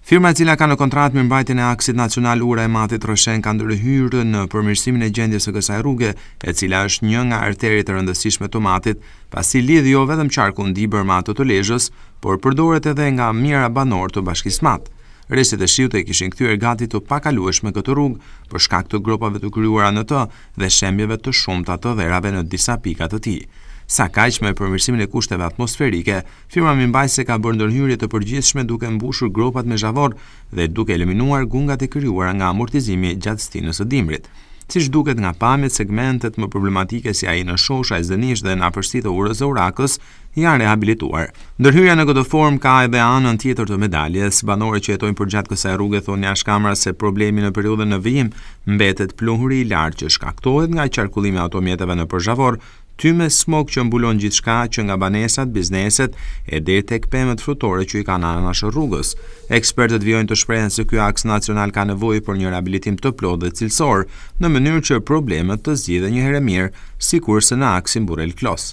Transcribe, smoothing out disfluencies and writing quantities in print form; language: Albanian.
Firma e cila ka në kontratë mirëmbajtjen e aksit nacional Ura e Matit Roshen ka ndërhyrë në përmirësimin e gjendjes së kësaj rruge, e cila është një nga arteret e rëndësishme të Matit, pasi lidh jo vetëm qarkun Di-Bërmato të Lezhës, por përdoret edhe nga mijëra banor të Bashkisë Mat. Rrestet e shiut e kishin kthyer gati të pakalueshme këtë rrugë për shkak të gropave të krijuara në të dhe shembjeve të shumta të dherave në disa pika të tij. Sa kaq me përmirësimin e kushteve atmosferike, firma mirëmbajtëse ka bërë ndërhyrje të përgjithshme duke mbushur gropat me zhavor dhe duke eliminuar gungat e krijuara nga amortizimi gjatë stinës së dimrit. Siç duket nga pamjet, segmentet më problematike si ai në Shosha, Zënish dhe në afërsitë të Urës së Urakës janë rehabilituar. Ndërhyrja në këtë formë ka edhe anën tjetër të medaljes. Banorët që jetojnë përgjatë kësaj rruge thonë jashtë se problemi në periudhën në vijim mbetet pluhuri i lartë që shkaktohet nga qarkullimi i automjeteve në përzhavor, tyme smog që mbulon gjithçka që nga banesat, bizneset e deri tek pemët frutore që i kanë anash rrugës. Ekspertët vijojnë të shprehen se ky aks nacional ka nevojë për një rihabilitim të plotë dhe cilësor, në mënyrë që problemet të zgjidhen një herë mirë, sikurse në aksin Burrel Klos.